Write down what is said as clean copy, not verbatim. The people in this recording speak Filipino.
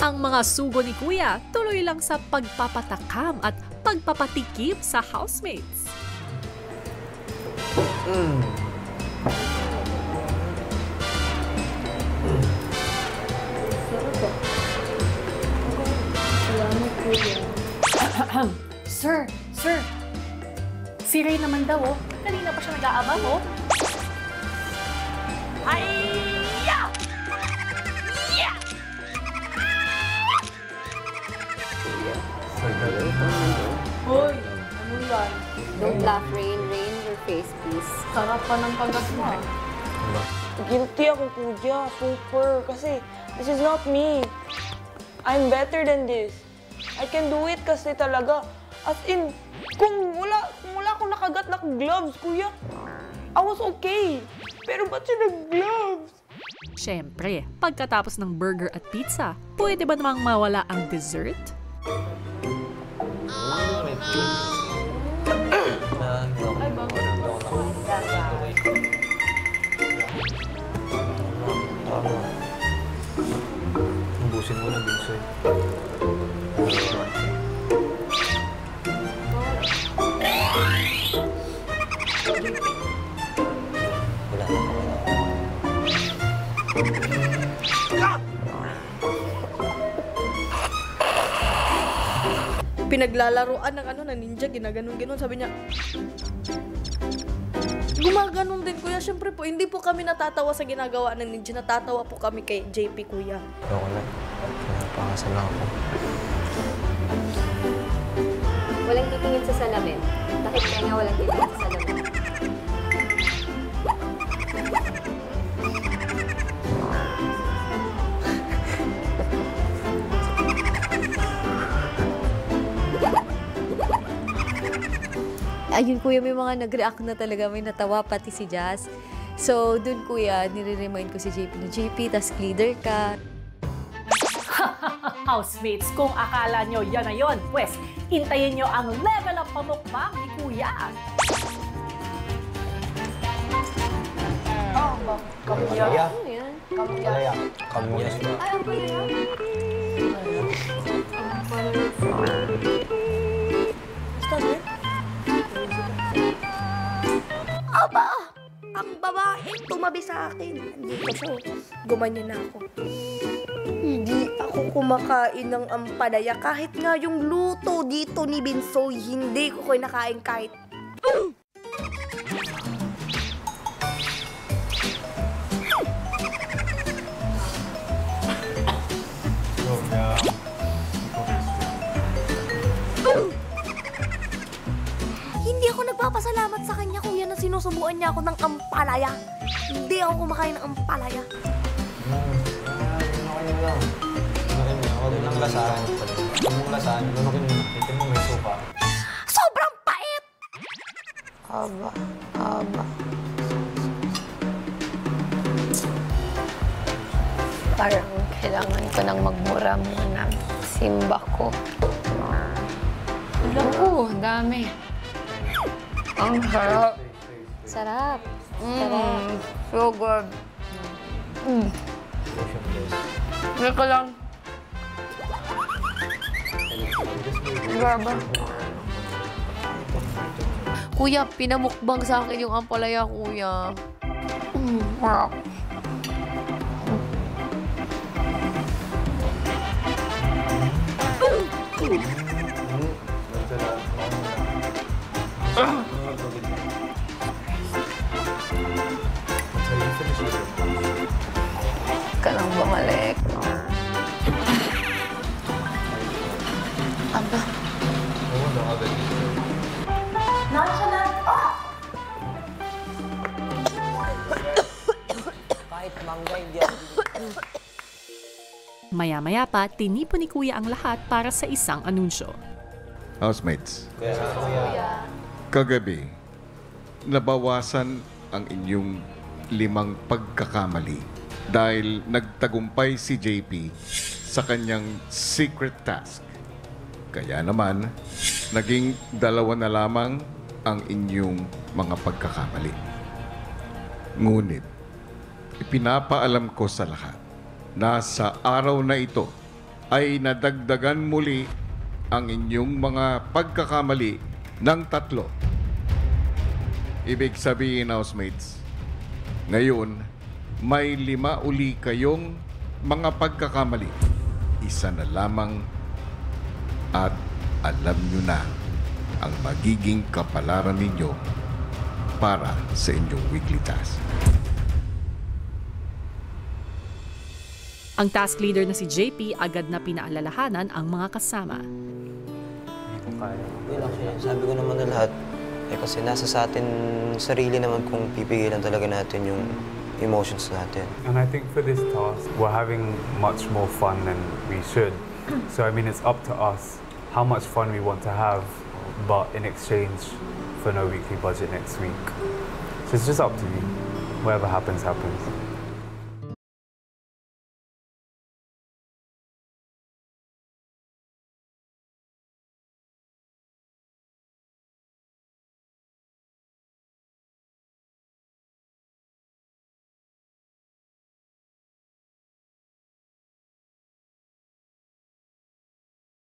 Ang mga sugo ni Kuya tuloy lang sa pagpapatakam at pagpapatikim sa housemates. Sir! Si Ray naman daw, oh. Kanina pa siya nag-aabang, oh. Ay! Yeah! Yeah! Hoy! Ano yan? Don't laugh, Rain. Rain your face, please. Sarap pa ng pagas mo, ah. Guilty ako, Kuya. Super. Kasi this is not me. I'm better than this. I can do it kasi talaga. As in, kung wala akong nakagat na gloves, Kuya, I was okay. Pero ba't siya nag-gloves? Siyempre, pagkatapos ng burger at pizza, pwede ba namang mawala ang dessert? Ubusin mo ng dessert. Pinaglalaroan ng ninja, ginaganon-ganon. Sabi niya, gumaganon din, Kuya. Siyempre po, hindi po kami natatawa sa ginagawa ng ninja. Natatawa po kami kay JP, Kuya. Ako na. Napangasal lang ako. Walang titingin sa salamin. Bakit kaya nga walang titingin sa salamin? Ayun, Kuya, may mga nag-react na talaga. May natawa pati si Jazz. So, dun, Kuya, nire-remind ko si JP na, JP, tas leader ka. Housemates, kung akala nyo yan na yun, pues, hintayin nyo ang level up pamukbang ni Kuya. Kamya. Ano yan? Kamya. Kamya. Ay, ang pala. Basta na? Aba! Ang babae tumabi sa akin. Andito siya. Gumanyan na ako. Hindi ako kumakain ng ampalaya. Kahit nga yung luto dito ni Binsoy, hindi ko kinakain kahit... Hindi ako nagpapasalamat sa kanya, Kuya, na sinusubuan niya ako ng ampalaya. Hindi ako kumakain ng ampalaya. Lunukin mo lang. Lunukin mo. Huwag lang lasahan. Huwag mong lasahan. Lunukin mo. Tingnan mo may supa. Sobrang pait! Aba. Parang kailangan ko nang magmura muna. Simba ko. Oo, dami. Ang sarap. Sarap. So good. Teka lang. Grabe. Kuya, pinamukbang sa akin yung ampalaya, Kuya. Sarap. Ka lang bumalik. Aba. Oo, nakagalit. Nasa na? Kahit mangga, hindi ako Maya-maya pa, tinipon ni Kuya ang lahat para sa isang anunsyo. Housemates, Kuya. kagabi, nabawasan ang inyong 5 pagkakamali dahil nagtagumpay si JP sa kanyang secret task. Kaya naman, naging 2 na lamang ang inyong mga pagkakamali. Ngunit, ipinapaalam ko sa lahat na sa araw na ito ay nadagdagan muli ang inyong mga pagkakamali ng 3. Ibig sabihin, housemates, ngayon, may 5 uli kayong mga pagkakamali. Isa na lamang at alam nyo na ang magiging kapalaran ninyo para sa inyong weekly task. Ang task leader na si JP agad na pinaalalahanan ang mga kasama. Yun lang siya. Sabi ko naman na lahat. Kasi nasa sa atin, sarili naman kung pipigilan talaga natin yung emotions natin. And I think for this task, we're having much more fun than we should. So I mean, it's up to us how much fun we want to have, but in exchange for no weekly budget next week. So it's just up to you. Whatever happens, happens.